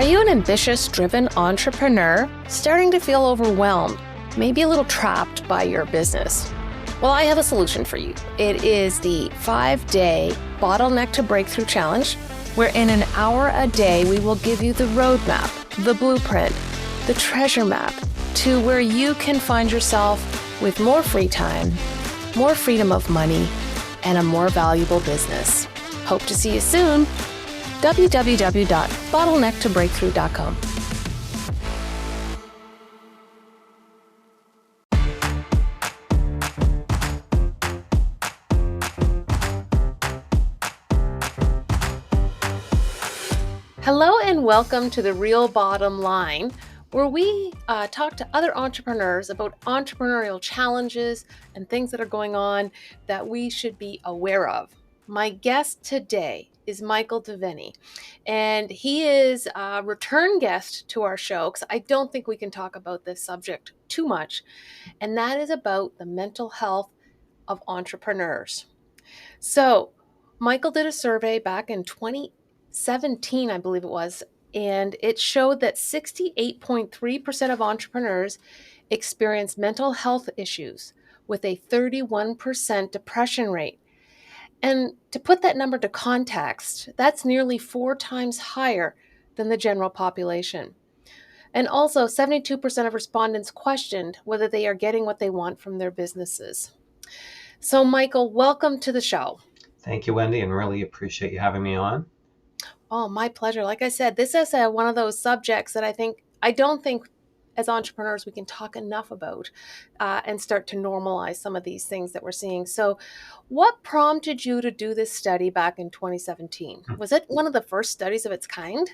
Are you an ambitious, driven entrepreneur starting to feel overwhelmed, maybe a little trapped by your business? Well, I have a solution for you. It is the 5-day Bottleneck to Breakthrough Challenge, where in an hour a day, we will give you the roadmap, the blueprint, the treasure map to where you can find yourself with more free time, more freedom of money, and a more valuable business. Hope to see you soon. www.bottlenecktobreakthrough.com. Hello and welcome to The Real Bottom Line, where we talk to other entrepreneurs about entrepreneurial challenges and things that are going on that we should be aware of. My guest today is Michael Devenney, and he is a return guest to our show because I don't think we can talk about this subject too much, and that is about the mental health of entrepreneurs. So, Michael did a survey back in 2017, I believe it was, and it showed that 68.3% of entrepreneurs experience mental health issues with a 31% depression rate. And to put that number to context, that's nearly 4 times higher than the general population. And also, 72% of respondents questioned whether they are getting what they want from their businesses. So, Michael, welcome to the show. Thank you, Wendy, and really appreciate you having me on. Oh, my pleasure. Like I said, this is one of those subjects that I don't think as entrepreneurs we can talk enough about and start to normalize some of these things that we're seeing. So what prompted you to do this study back in 2017? Was it one of the first studies of its kind?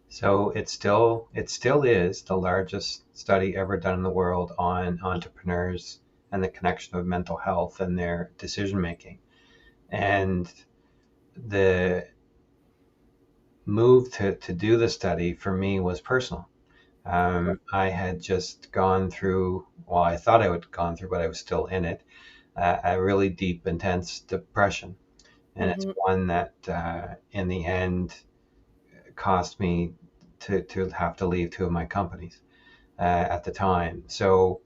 So it still is the largest study ever done in the world on entrepreneurs and the connection of mental health and their decision making. And the move to do the study for me was personal. I had just gone through, well, I thought I would gone through, but I was still in it, a really deep, intense depression. And it's one that in the end cost me to have to leave 2 of my companies at the time. So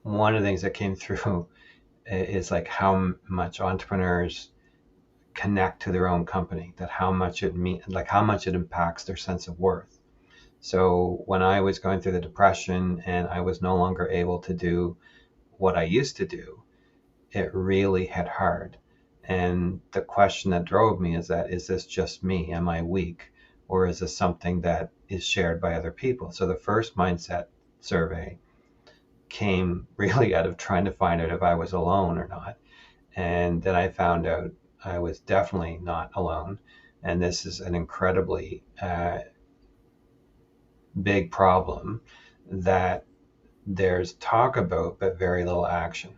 one of the things that came through is like how much entrepreneurs connect to their own company, that how much it impacts their sense of worth. So when I was going through the depression and I was no longer able to do what I used to do, it really hit hard. And the question that drove me is this just me? Am I weak? Or is this something that is shared by other people? So the first mindset survey came really out of trying to find out if I was alone or not. And then I found out I was definitely not alone. And this is an incredibly big problem that there's talk about, but very little action.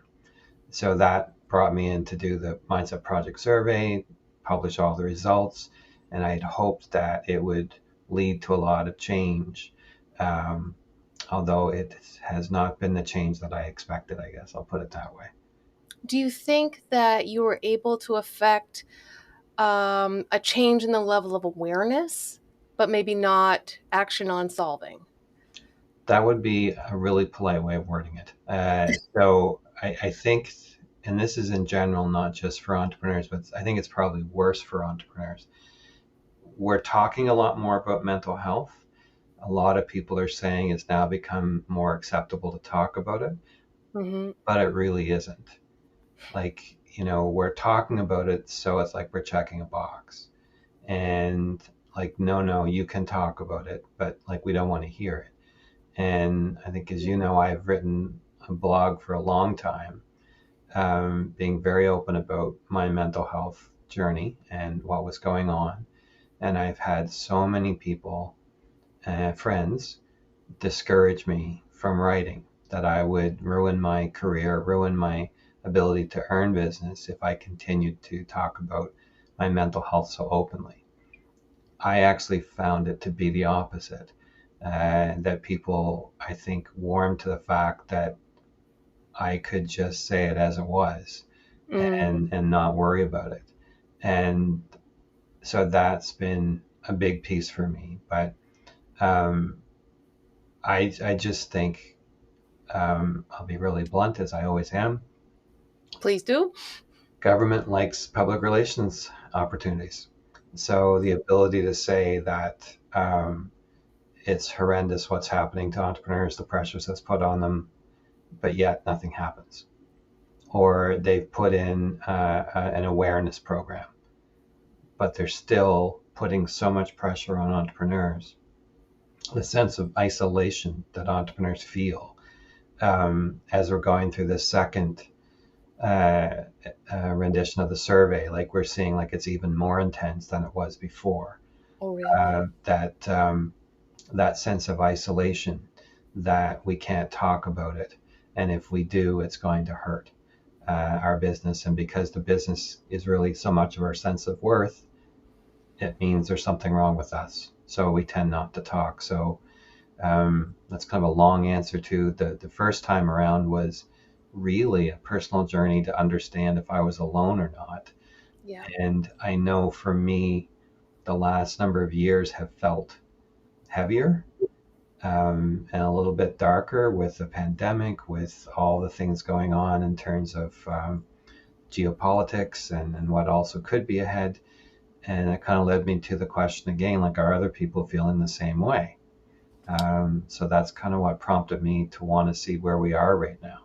So that brought me in to do the Mindset Project survey, publish all the results, and I had hoped that it would lead to a lot of change, although it has not been the change that I expected, I guess. I'll put it that way. Do you think that you were able to affect a change in the level of awareness, but maybe not action on solving? That would be a really polite way of wording it. So I think, and this is in general, not just for entrepreneurs, but I think it's probably worse for entrepreneurs. We're talking a lot more about mental health. A lot of people are saying it's now become more acceptable to talk about it, but it really isn't. Like, we're talking about it, so it's like we're checking a box. And like, no, you can talk about it, but like, we don't want to hear it. And I think, as you know, I've written a blog for a long time, being very open about my mental health journey and what was going on. And I've had so many people, friends, discourage me from writing, that I would ruin my career, ruin my ability to earn business if I continued to talk about my mental health so openly. I actually found it to be the opposite. That people, I think, warmed to the fact that I could just say it as it was and not worry about it. And so that's been a big piece for me. But Um, I just think, I'll be really blunt as I always am. Please do. Government likes public relations opportunities. So the ability to say that, it's horrendous what's happening to entrepreneurs, the pressures that's put on them, but yet nothing happens. Or they've put in an awareness program, but they're still putting so much pressure on entrepreneurs. The sense of isolation that entrepreneurs feel, as we're going through this second uh, rendition of the survey, like we're seeing, like it's even more intense than it was before. Oh, really? That sense of isolation, that we can't talk about it, and if we do, it's going to hurt our business. And because the business is really so much of our sense of worth, it means there's something wrong with us. So we tend not to talk. So that's kind of a long answer to the first time around was really a personal journey to understand if I was alone or not. Yeah. And I know for me, the last number of years have felt heavier, and a little bit darker with the pandemic, with all the things going on in terms of geopolitics and what also could be ahead. And it kind of led me to the question again, like, are other people feeling the same way? So that's kind of what prompted me to want to see where we are right now.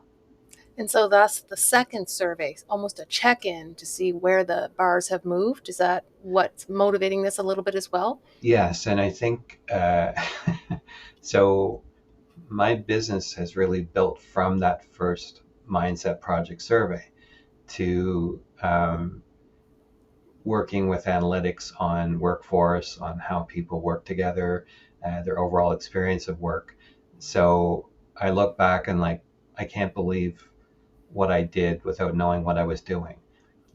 And so that's the second survey, almost a check-in to see where the bars have moved. Is that what's motivating this a little bit as well? Yes, and I think so. My business has really built from that first mindset project survey to working with analytics on workforce, on how people work together, their overall experience of work. So I look back and, like, I can't believe what I did without knowing what I was doing.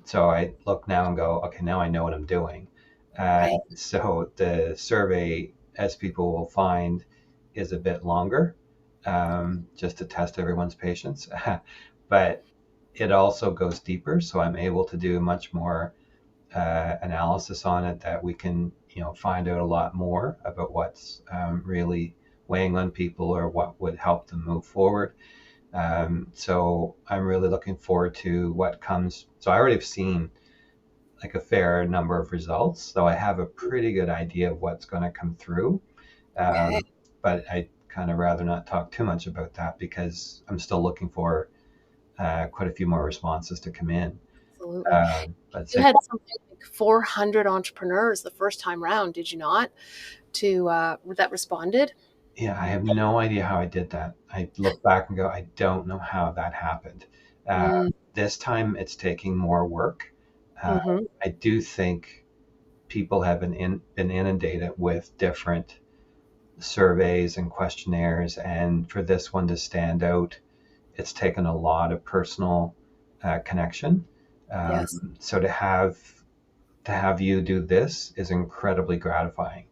So I look now and go, okay, now I know what I'm doing. Right. So the survey, as people will find, is a bit longer, just to test everyone's patience. But it also goes deeper. So I'm able to do much more analysis on it, that we can, find out a lot more about what's really weighing on people or what would help them move forward. So I'm really looking forward to what comes. So I already have seen like a fair number of results, so I have a pretty good idea of what's going to come through. Okay. Um, but I kind of rather not talk too much about that because I'm still looking for quite a few more responses to come in. Absolutely. But You so, had something like 400 entrepreneurs the first time round, did you not? To that responded. yeah, I have no idea how I did that. I look back and go, I don't know how that happened. Uh, Mm, this time it's taking more work. Uh, hmm. I do think people have been inundated with different surveys and questionnaires, and for this one to stand out, it's taken a lot of personal connection. Yes. So to have you do this is incredibly gratifying,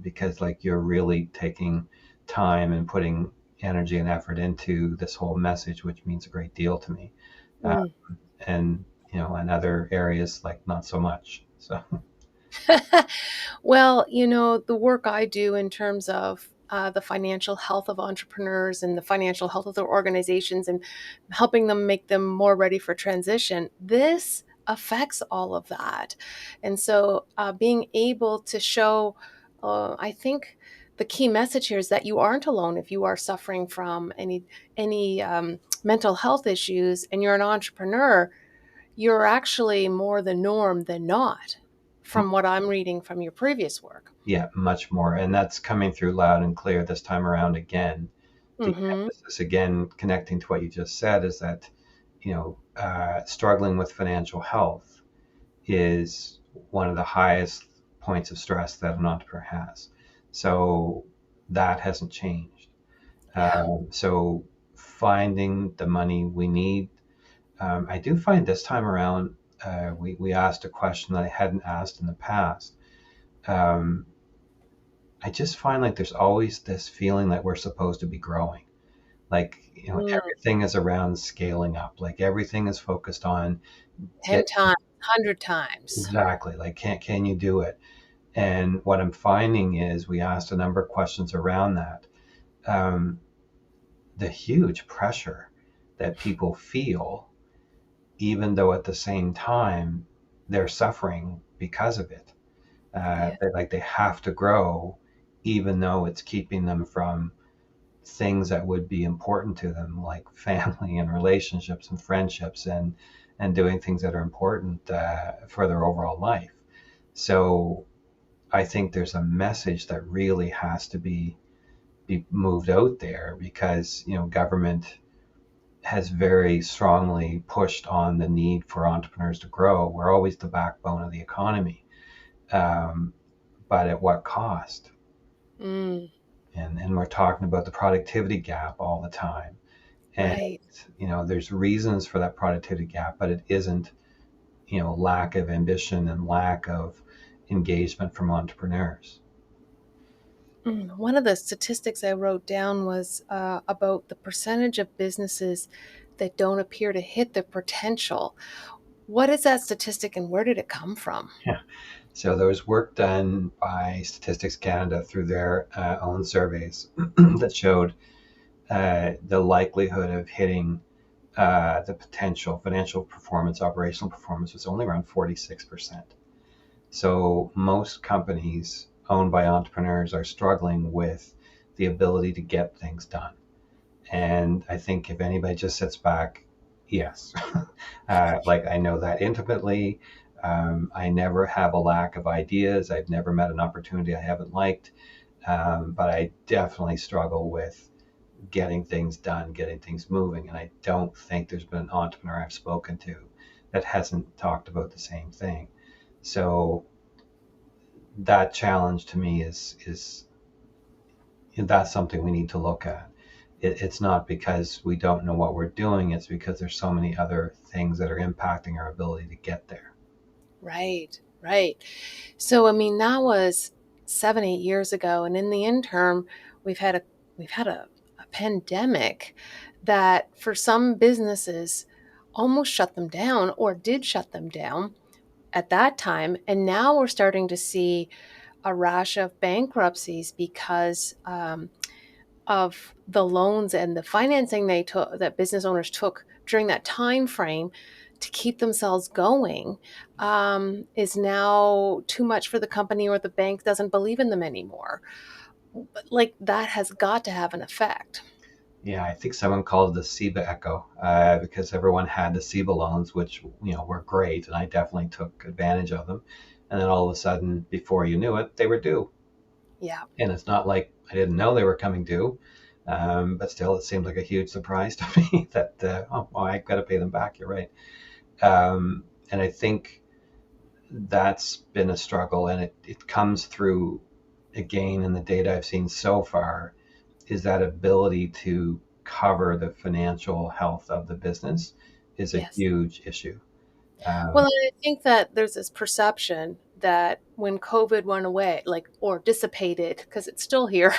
because, like, you're really taking time and putting energy and effort into this whole message, which means a great deal to me. Uh, Mm. and in other areas, like, not so much. So Well, the work I do in terms of the financial health of entrepreneurs and the financial health of their organizations and helping them make them more ready for transition, this affects all of that. And so being able to show, I think the key message here is that you aren't alone if you are suffering from any mental health issues and you're an entrepreneur. You're actually more the norm than not, from what I'm reading from your previous work. yeah, much more. And that's coming through loud and clear this time around again. The Mhm. emphasis, again, connecting to what you just said, is that, struggling with financial health is one of the highest points of stress that an entrepreneur has. So that hasn't changed. Yeah. So finding the money we need, I do find this time around, we asked a question that I hadn't asked in the past. Um, I just find like there's always this feeling that we're supposed to be growing. Like, Mm. everything is around scaling up. Like, everything is focused on 10 get times, 100 times. exactly, like, can you do it? And what I'm finding is we asked a number of questions around that. Um, the huge pressure that people feel, even though at the same time they're suffering because of it. Yeah. Like they have to grow, even though it's keeping them from things that would be important to them, like family and relationships and friendships, and doing things that are important for their overall life. So I think there's a message that really has to be moved out there, because government has very strongly pushed on the need for entrepreneurs to grow. We're always the backbone of the economy, um, but at what cost? Mm, And we're talking about the productivity gap all the time. And right. there's reasons for that productivity gap, but it isn't lack of ambition and lack of engagement from entrepreneurs. One of the statistics I wrote down was about the percentage of businesses that don't appear to hit their potential. What is that statistic and where did it come from? Yeah. So there was work done by Statistics Canada through their own surveys that showed the likelihood of hitting the potential financial performance, operational performance was only around 46%. So most companies owned by entrepreneurs are struggling with the ability to get things done. And I think if anybody just sits back, yes, like I know that intimately. I never have a lack of ideas. I've never met an opportunity I haven't liked, but I definitely struggle with getting things done, getting things moving. And I don't think there's been an entrepreneur I've spoken to that hasn't talked about the same thing. So that challenge to me is that's something we need to look at. It's not because we don't know what we're doing, it's because there's so many other things that are impacting our ability to get there. Right, right. So, I mean, that was 7, 8 years ago, and in the interim, we've had a we've had a pandemic that for some businesses almost shut them down or did shut them down at that time, and now we're starting to see a rash of bankruptcies because, of the loans and the financing they took that business owners took during that time frame to keep themselves going, is now too much for the company or the bank doesn't believe in them anymore. But like that has got to have an effect. Yeah, I think someone called it the SIBA echo, because everyone had the SIBA loans, which were great, and I definitely took advantage of them. And then all of a sudden, before you knew it, they were due. Yeah. And it's not like I didn't know they were coming due, but still, it seemed like a huge surprise to me that oh, well, I got to pay them back. You're right. And I think that's been a struggle, and it comes through again in the data I've seen so far, is that ability to cover the financial health of the business is a Yes. huge issue. Well, Um, and I think that there's this perception that when COVID went away, like or dissipated, because it's still here,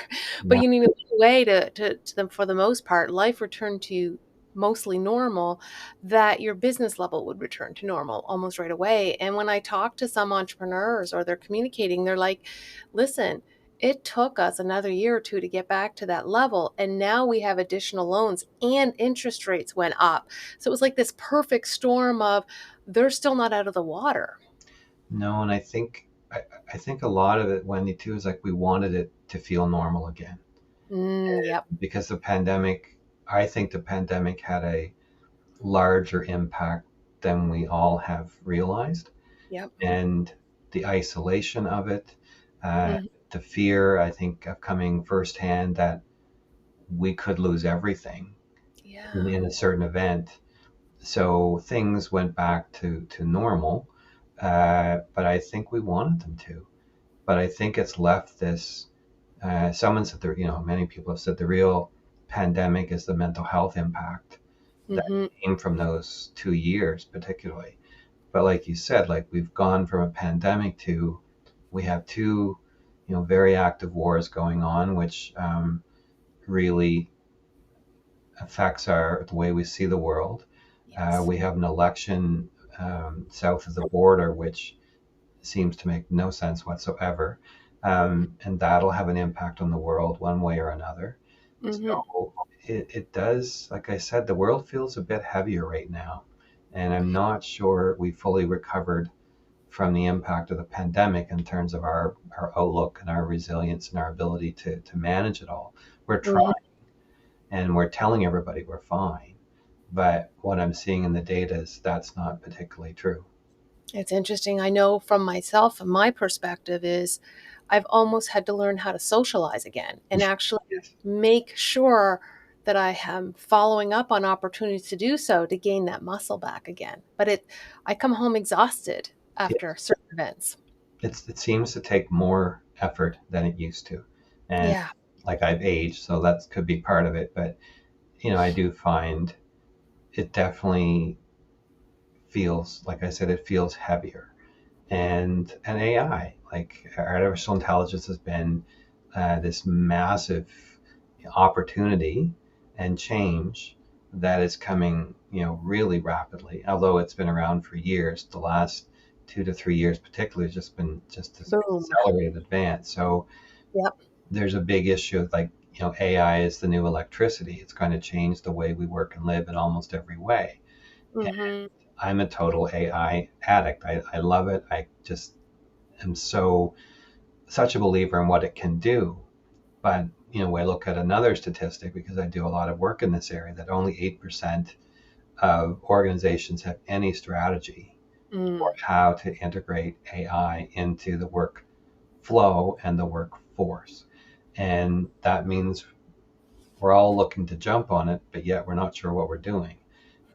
but yeah, you need a way to them for the most part, life returned to mostly normal, that your business level would return to normal almost right away. And when I talk to some entrepreneurs or they're communicating, they're like, listen, it took us another year or two to get back to that level. And now we have additional loans and interest rates went up. So it was like this perfect storm of they're still not out of the water. no, and I think a lot of it, Wendy, too, is like we wanted it to feel normal again, Yep, because the pandemic. I think the pandemic had a larger impact than we all have realized, yep. and the isolation of it, uh, Mhm. the fear, I think, of coming firsthand that we could lose everything Yeah. in a certain event. So things went back to normal, but I think we wanted them to. But I think it's left this. Someone said that many people have said the real pandemic is the mental health impact that Mhm. came from those 2 years, particularly. But like you said, like we've gone from a pandemic to we have two, very active wars going on, which really affects the way we see the world. Yes. We have an election south of the border, which seems to make no sense whatsoever. And that'll have an impact on the world one way or another. Hmm. So it does, like I said, the world feels a bit heavier right now. And I'm not sure we fully recovered from the impact of the pandemic in terms of our outlook and our resilience and our ability to manage it all. We're Hmm. trying and we're telling everybody we're fine. But what I'm seeing in the data is that's not particularly true. It's interesting. I know from myself and my perspective is I've almost had to learn how to socialize again and actually Yes. make sure that I am following up on opportunities to do so to gain that muscle back again. But I come home exhausted after Yes. certain events. It seems to take more effort than it used to. And Yeah. like I've aged, so that could be part of it. But, I do find it definitely feels, like I said, it feels heavier. And AI, like artificial intelligence, has been this massive opportunity and change that is coming, really rapidly. Although it's been around for years, the last 2 to 3 years, particularly, has just been just this Boom. accelerated advance. So Yep. there's a big issue of, like, AI is the new electricity. It's going to change the way we work and live in almost every way. Hmm. I'm a total AI addict. I love it. I just am such a believer in what it can do. But I look at another statistic, because I do a lot of work in this area, that only 8% of organizations have any strategy for Mm. how to integrate AI into the workflow and the workforce. And that means we're all looking to jump on it, but yet we're not sure what we're doing.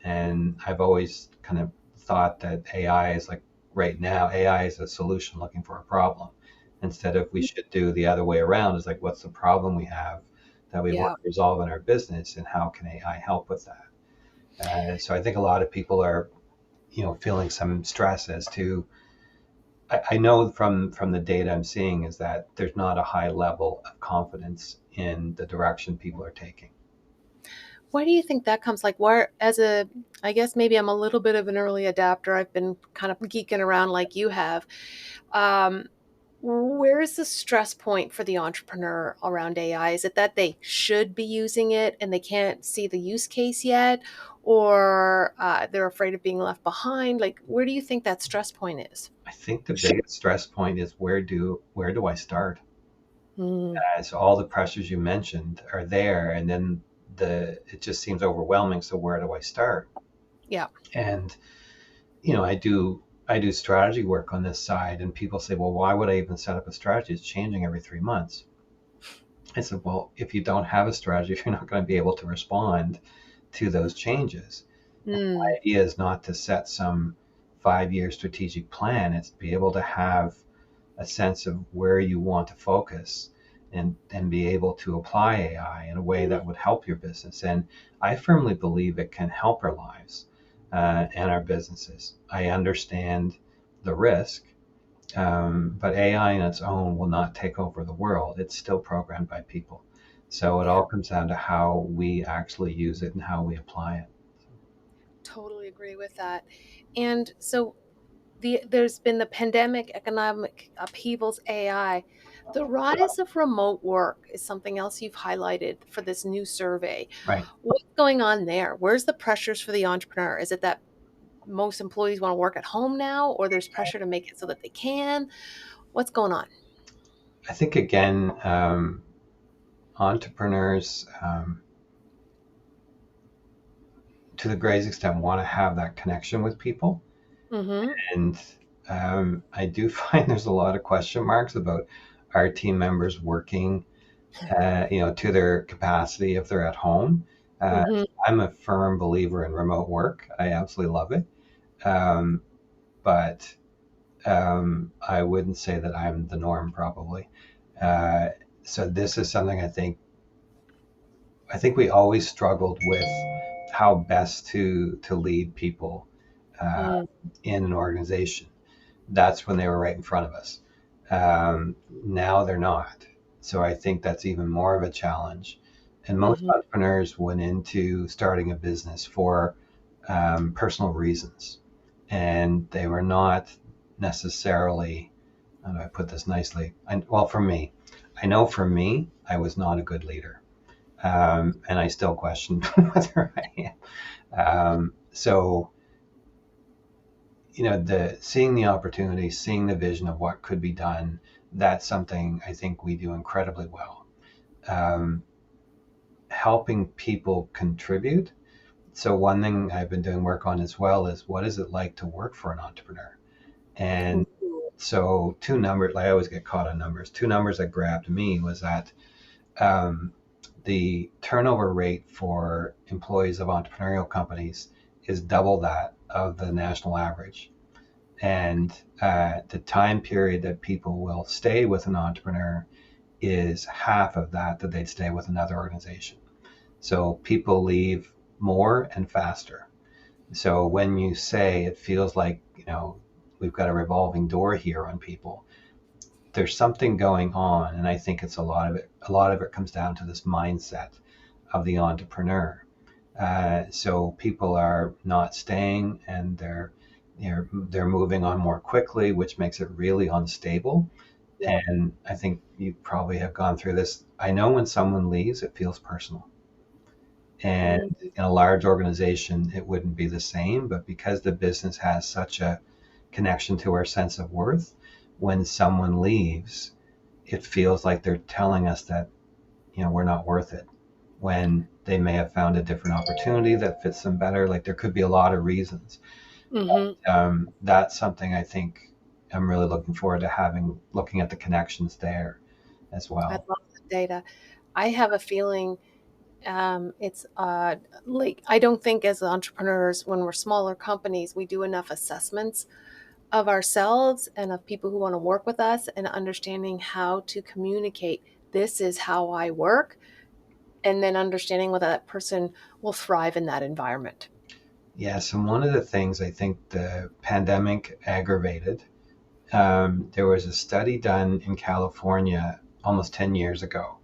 And I've always kind of thought that AI is like, right now, AI is a solution looking for a problem. Instead of, we should do the other way around, is like, what's the problem we have that we want Yeah. to resolve in our business, and how can AI help with that? So I think a lot of people are, feeling some stress as to, I know from the data I'm seeing, is that there's not a high level of confidence in the direction people are taking. Why do you think that comes? Like, I guess maybe I'm a little bit of an early adapter. I've been kind of geeking around like you have. Um, where's the stress point for the entrepreneur around AI? Is it that they should be using it and they can't see the use case yet, or they're afraid of being left behind? Like, where do you think that stress point is? I think the biggest stress point is, where do I start? Mm, So all the pressures you mentioned are there, and then it just seems overwhelming. So where do I start? yeah. And I do strategy work on this side, and people say, well, why would I even set up a strategy? It's changing every 3 months. I said, well, if you don't have a strategy, you're not going to be able to respond to those changes. Mm, Idea is not to set some 5-year strategic plan. It's to be able to have a sense of where you want to focus, and be able to apply AI in a way mm, that would help your business. And I firmly believe it can help our lives and our businesses. I understand the risk, but AI on its own will not take over the world. It's still programmed by people. So it yeah. all comes down to how we actually use it and how we apply it. Totally agree with that. And so there's been the pandemic, economic upheavals, AI. The rise of remote work is something else you've highlighted for this new survey. Right. What's going on there? Where's the pressures for the entrepreneur? Is it that most employees want to work at home now, or there's pressure to make it so that they can? What's going on? I think, again, entrepreneurs, to the greatest extent, want to have that connection with people. Mm-hmm. And I do find there's a lot of question marks about our team members working, to their capacity if they're at home. Uh, Mm-hmm. I'm a firm believer in remote work. I absolutely love it. Um, but I wouldn't say that I'm the norm, probably. Uh, so this is something I think we always struggled with, how best to lead people uh, Mm, in an organization. That's when they were right in front of us. Now they're not. So I think that's even more of a challenge. And most mm-hmm. entrepreneurs went into starting a business for personal reasons, and they were not. necessarily, how do I put this nicely? Well, for me, I know for me, I was not a good leader. And I still question whether I am. So, the seeing the opportunity, seeing the vision of what could be done, that's something I think we do incredibly well. Um, Helping people contribute. So one thing I've been doing work on as well is what is it like to work for an entrepreneur? And Ooh. so two numbers, like I always get caught on numbers. Two numbers that grabbed me was that um, the turnover rate for employees of entrepreneurial companies is double that of the national average. And the time period that people will stay with an entrepreneur is half of that they'd stay with another organization. So people leave more and faster. So when you say it feels like, we've got a revolving door here on people, there's something going on. And I think it's a lot of it comes down to this mindset of the entrepreneur. So people are not staying, and they're moving on more quickly, which makes it really unstable. Yeah. And I think you probably have gone through this. I know when someone leaves, it feels personal. And Mm. in a large organization, it wouldn't be the same. But because the business has such a connection to our sense of worth, when someone leaves, it feels like they're telling us that, we're not worth it, when they may have found a different opportunity that fits them better. Like there could be a lot of reasons. Hmm. That's something I think I'm really looking forward to looking at the connections there as I well. love the data. I have a feeling it's like I don't think as entrepreneurs, when we're smaller companies, we do enough assessments of ourselves and of people who want to work with us and understanding how to communicate. This is how I work, and then understanding whether that person will thrive in that environment. Yes, and one of the things I think the pandemic aggravated, there was a study done in California almost 10 years ago.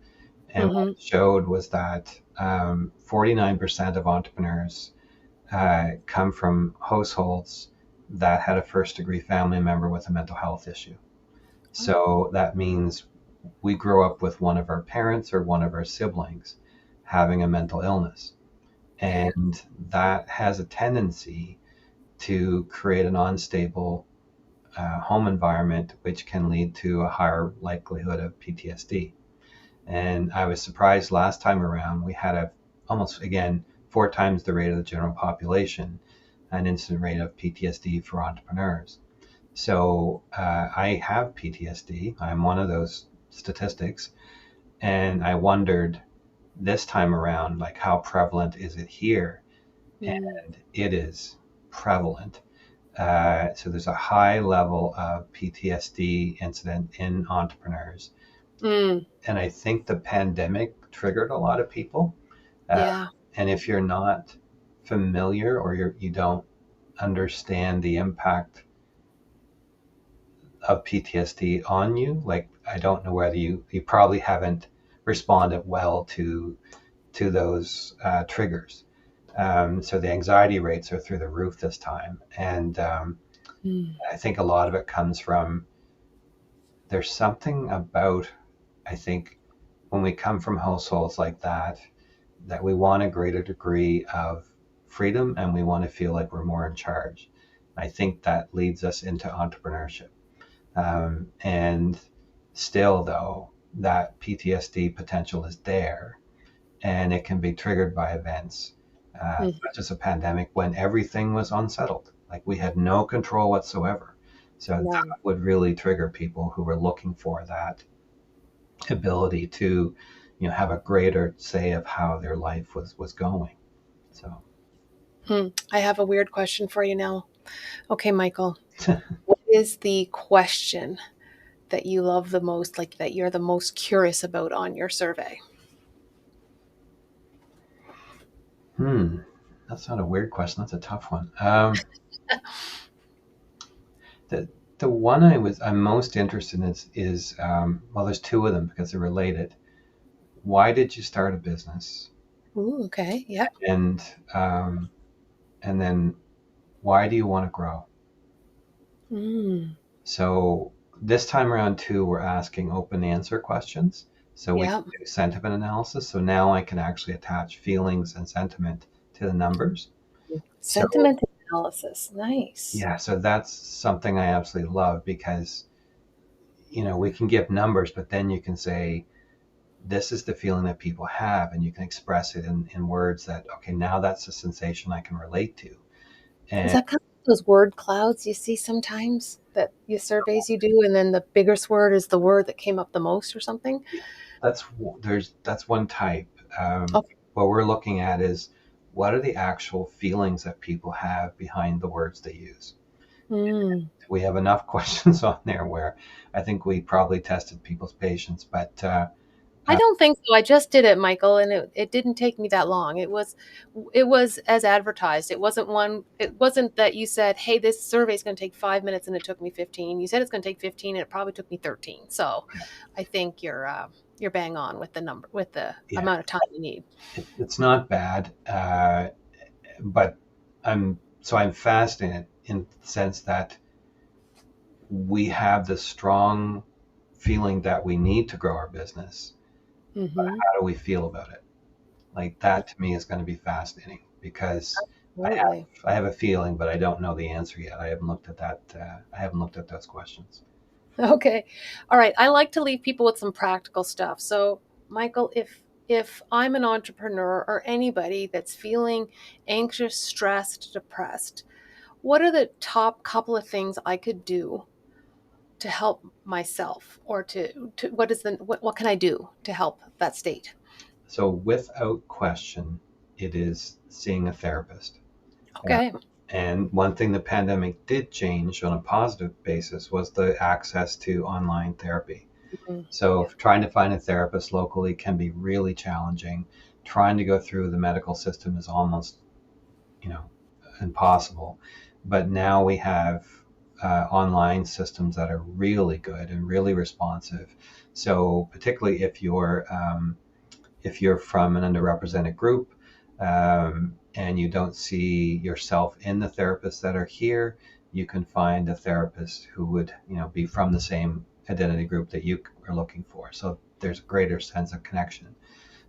And what Hmm. it showed was that 49% of entrepreneurs come from households that had a first degree family member with a mental health issue. So that means we grow up with one of our parents or one of our siblings having a mental illness. Okay. And that has a tendency to create an unstable home environment, which can lead to a higher likelihood of PTSD. And I was surprised last time around, we had almost, again, 4 times the rate of the general population, an incident rate of PTSD for entrepreneurs. So I have PTSD. I'm one of those statistics. And I wondered this time around, like, how prevalent is it here? Mm. And it is prevalent. So there's a high level of PTSD incident in entrepreneurs. Mm. And I think the pandemic triggered a lot of people. Uh, Yeah. and if you're not familiar, or you don't understand the impact of PTSD on you, like I don't know whether you probably haven't responded well to those triggers. So the anxiety rates are through the roof this time, and Mm. I think a lot of it comes from, there's something about, I think, when we come from households like that we want a greater degree of freedom, and we want to feel like we're more in charge. I think that leads us into entrepreneurship. And still, though, that PTSD potential is there, and it can be triggered by events, Mm. such as a pandemic when everything was unsettled. Like we had no control whatsoever. So None. that would really trigger people who were looking for that ability to, have a greater say of how their life was going. So, Hmm. I have a weird question for you now. Okay, Michael, what is the question that you love the most, like that you're the most curious about on your survey? hmm, that's not a weird question. That's a tough one. The the one I'm most interested in is well, there's two of them because they're related. Why did you start a business? Ooh, okay. Yep. And um, and then why do you want to grow? Mm. So this time around too, we're asking open answer questions. So we Yeah. can do sentiment analysis. So now I can actually attach feelings and sentiment to the numbers. So Sentiment analysis. Nice. yeah, so that's something I absolutely love because we can give numbers, but then you can say this is the feeling that people have, and you can express it in words that okay, now that's a sensation I can relate to. Is And that kind of like those word clouds you see sometimes that you surveys you do, and then the biggest word is the word that came up the most or something? yeah, that's one type. Okay. What we're looking at is what are the actual feelings that people have behind the words they use. Mm. We have enough questions on there where I think we probably tested people's patience, but I don't think so. I just did it, Michael, and it didn't take me that long. It was as advertised. It wasn't that you said, "Hey, this survey is going to take 5 minutes," and it took me 15. You said it's going to take 15, and it probably took me 13. So, yeah, I think you're bang on with the number with the yeah, amount of time you need. it's not bad, but I'm fascinated in the sense that we have this strong feeling that we need to grow our business. Hmm. How do we feel about it? Like that to me is going to be fascinating because Absolutely. I have a feeling, but I don't know the answer yet. I haven't looked at that. I haven't looked at those questions. Okay. All right. I like to leave people with some practical stuff. So, Michael, if I'm an entrepreneur or anybody that's feeling anxious, stressed, depressed, what are the top couple of things I could do to help myself, or to what can I do to help that state? So without question, it is seeing a therapist. Uh, Okay. and one thing the pandemic did change on a positive basis was the access to online therapy. Mhm. So Yeah. trying to find a therapist locally can be really challenging. Trying to go through the medical system is almost, you know, impossible. But now we have online systems that are really good and really responsive. So particularly if you're from an underrepresented group and you don't see yourself in the therapists that are here, you can find a therapist who would be from the same identity group that you are looking for. So there's a greater sense of connection.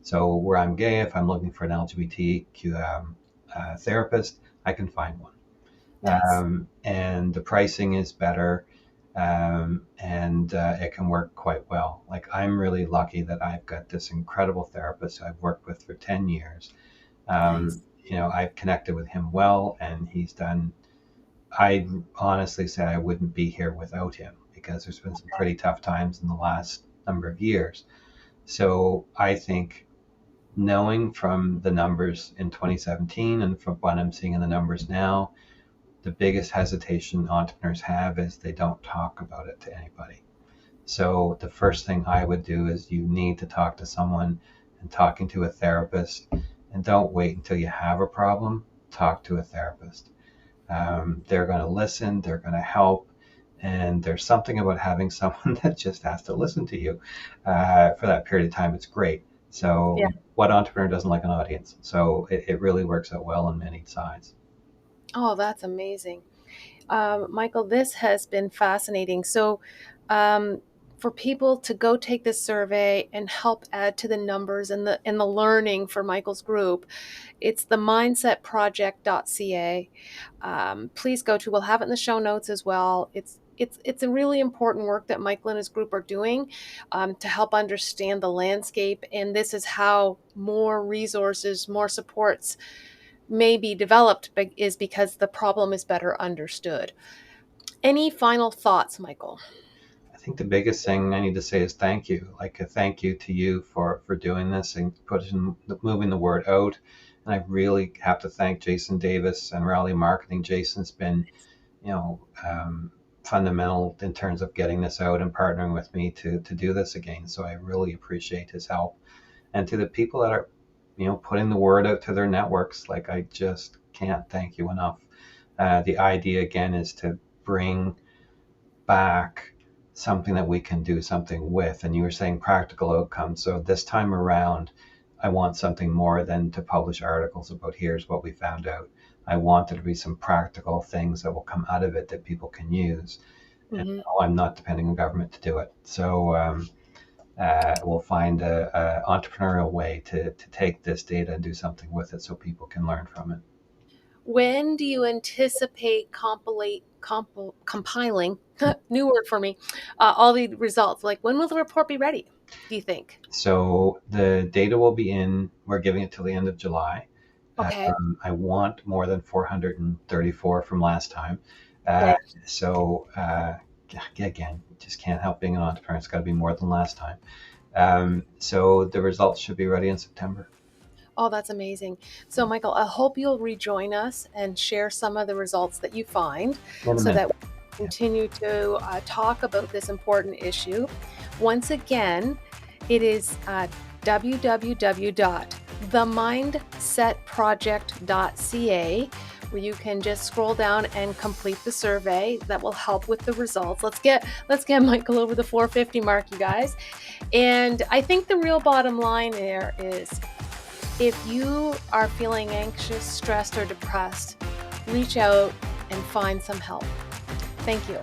So where I'm gay, if I'm looking for an LGBTQ therapist, I can find one. Nice. And the pricing is better, and it can work quite well. Like I'm really lucky that I've got this incredible therapist I've worked with for 10 years. Nice. I've connected with him well, and he's done. I honestly say I wouldn't be here without him because there's been some pretty tough times in the last number of years. So I think knowing from the numbers in 2017 and from what I'm seeing in the numbers now, the biggest hesitation entrepreneurs have is they don't talk about it to anybody. So the first thing I would do is you need to talk to someone, and talking to a therapist, and don't wait until you have a problem. Talk to a therapist. They're going to listen, they're going to help. And there's something about having someone that just has to listen to you for that period of time. It's great. Yeah. So, what entrepreneur doesn't like an audience? So, it really works out well on many sides. Oh, that's amazing. Michael, this has been fascinating. So, um, for people to go take this survey and help add to the numbers and the learning for Michael's group, it's the mindsetproject.ca. Please go to. We'll have it in the show notes as well. It's a really important work that Michael and his group are doing to help understand the landscape, and this is how more resources, more supports may be developed, is because the problem is better understood. Any final thoughts, Michael? I think the biggest thing I need to say is thank you. Like a thank you to you for doing this and moving the word out. And I really have to thank Jason Davis and Raleigh Marketing. Jason's been, you know, fundamental in terms of getting this out and partnering with me to do this again. So I really appreciate his help. And to the people that are, putting the word out to their networks, like I just can't thank you enough. The idea again is to bring back something that we can do something with. And you were saying practical outcomes. So this time around, I want something more than to publish articles about here's what we found out. I want there to be some practical things that will come out of it that people can use. and Hmm. no, I'm not depending on government to do it. So we'll find a entrepreneurial way to take this data and do something with it so people can learn from it. When do you anticipate compiling, new word for me, all the results? Like, when will the report be ready, do you think? So the data will be in. We're giving it till the end of July. Okay. I want more than 434 from last time. Uh, Okay. so again, just can't help being an entrepreneur. It's got to be more than last time. So the results should be ready in September. Oh, that's amazing. So, Michael, I hope you'll rejoin us and share some of the results that you find In a so minute. that we Yeah. continue to talk about this important issue. Once again, it is www.themindsetproject.ca, where you can just scroll down and complete the survey that will help with the results. Let's get Michael over the 450 mark, you guys. And I think the real bottom line there is, if you are feeling anxious, stressed, or depressed, reach out and find some help. Thank you.